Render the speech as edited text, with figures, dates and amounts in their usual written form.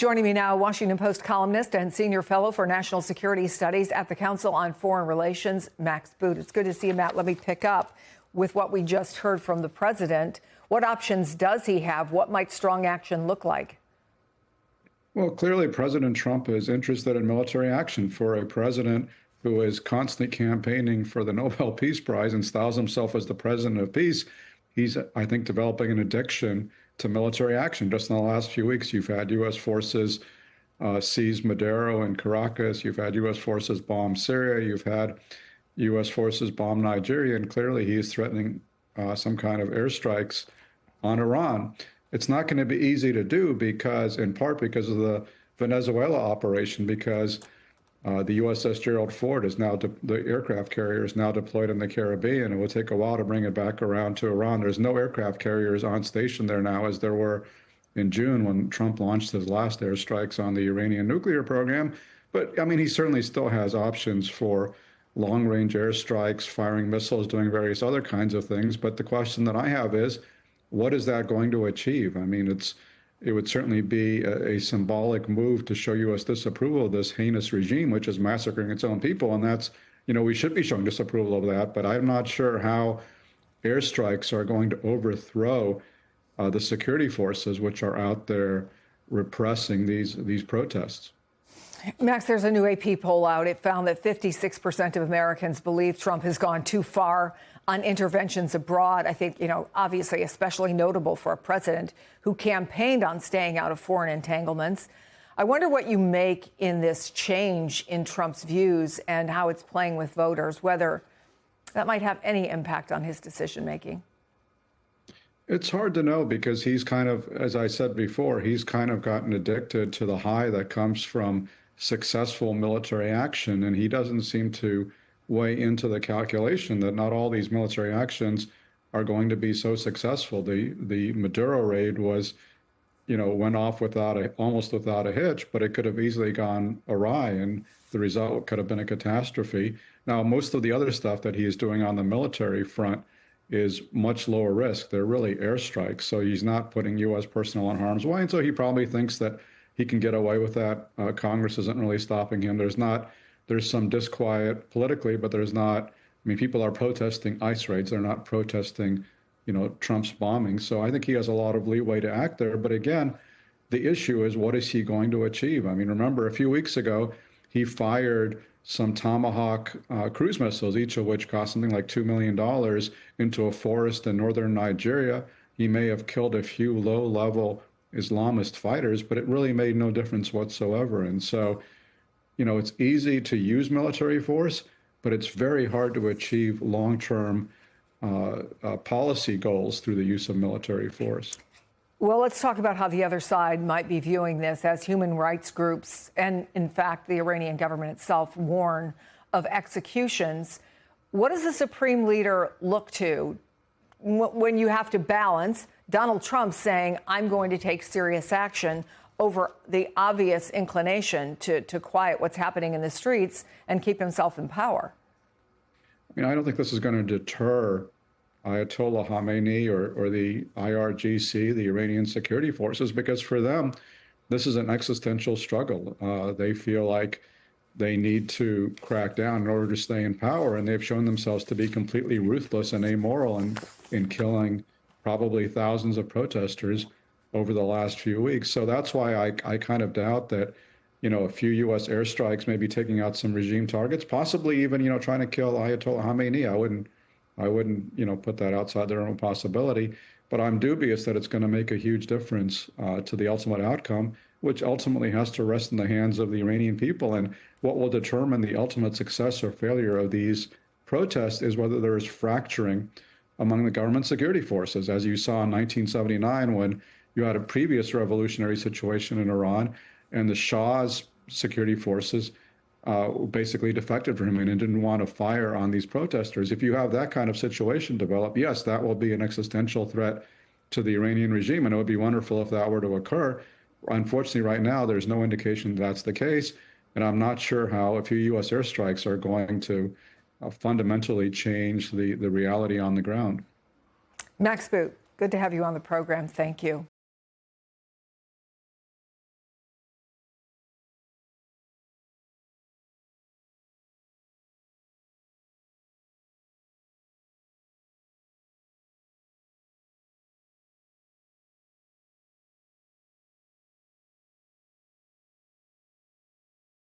Joining me now, Washington Post columnist and senior fellow for national security studies at the Council on Foreign Relations, Max Boot. It's good to see you, Matt. Let me pick up with what we just heard from the president. What options does he have? What might strong action look like? Well, clearly, President Trump is interested in military action. For a president who is constantly campaigning for the Nobel Peace Prize and styles himself as the president of peace, he's, I think, developing an addiction to military action. Just in the last few weeks, you've had U.S. forces seize Maduro and Caracas. You've had U.S. forces bomb Syria. You've had U.S. forces bomb Nigeria. And clearly, he is threatening some kind of airstrikes on Iran. It's not going to be easy to do because, in part, because of the Venezuela operation, because the USS Gerald Ford is now, the aircraft carrier is now deployed in the Caribbean. It will take a while to bring it back around to Iran. There's no aircraft carriers on station there now, as there were in June when Trump launched his last airstrikes on the Iranian nuclear program. But, I mean, he certainly still has options for long-range airstrikes, firing missiles, doing various other kinds of things. But the question that I have is, what is that going to achieve? I mean, it would certainly be a symbolic move to show U.S. disapproval of this heinous regime, which is massacring its own people. And that's, we should be showing disapproval of that. But I'm not sure how airstrikes are going to overthrow the security forces which are out there repressing these protests. Max, there's a new AP poll out. It found that 56% of Americans believe Trump has gone too far on interventions abroad. I think, obviously especially notable for a president who campaigned on staying out of foreign entanglements. I wonder what you make in this change in Trump's views and how it's playing with voters, whether that might have any impact on his decision making. It's hard to know because he's kind of, as I said before, he's kind of gotten addicted to the high that comes from successful military action, and he doesn't seem to weigh into the calculation that not all these military actions are going to be so successful. The Maduro raid was, went off almost without a hitch, but it could have easily gone awry, and the result could have been a catastrophe. Now, most of the other stuff that he is doing on the military front is much lower risk. They're really airstrikes, so he's not putting U.S. personnel in harm's way, and so he probably thinks that he can get away with that. Congress isn't really stopping him. There's some disquiet politically, but there's not. I mean, people are protesting ICE raids. They're not protesting, Trump's bombing. So I think he has a lot of leeway to act there. But again, the issue is, what is he going to achieve? I mean, remember, a few weeks ago, he fired some Tomahawk cruise missiles, each of which cost something like $2 million, into a forest in northern Nigeria. He may have killed a few low-level Islamist fighters, but it really made no difference whatsoever. And so, it's easy to use military force, but it's very hard to achieve long-term policy goals through the use of military force. Well, let's talk about how the other side might be viewing this, as human rights groups and, in fact, the Iranian government itself warn of executions. What does the supreme leader look to when you have to balance Donald Trump saying, I'm going to take serious action, over the obvious inclination to quiet what's happening in the streets and keep himself in power? I don't think this is going to deter Ayatollah Khamenei or the IRGC, the Iranian security forces, because for them, this is an existential struggle. They feel like they need to crack down in order to stay in power, and they've shown themselves to be completely ruthless and amoral in killing probably thousands of protesters over the last few weeks. So that's why I kind of doubt that, a few U.S. airstrikes may be taking out some regime targets, possibly even, trying to kill Ayatollah Khamenei. I wouldn't, put that outside the realm of possibility. But I'm dubious that it's going to make a huge difference to the ultimate outcome, which ultimately has to rest in the hands of the Iranian people. And what will determine the ultimate success or failure of these protests is whether there is fracturing among the government security forces, as you saw in 1979 when you had a previous revolutionary situation in Iran, and the Shah's security forces basically defected from him and didn't want to fire on these protesters. If you have that kind of situation develop, yes, that will be an existential threat to the Iranian regime, and it would be wonderful if that were to occur. Unfortunately, right now, there's no indication that's the case, and I'm not sure how a few U.S. airstrikes are going to fundamentally change the reality on the ground. Max Boot, good to have you on the program. Thank you.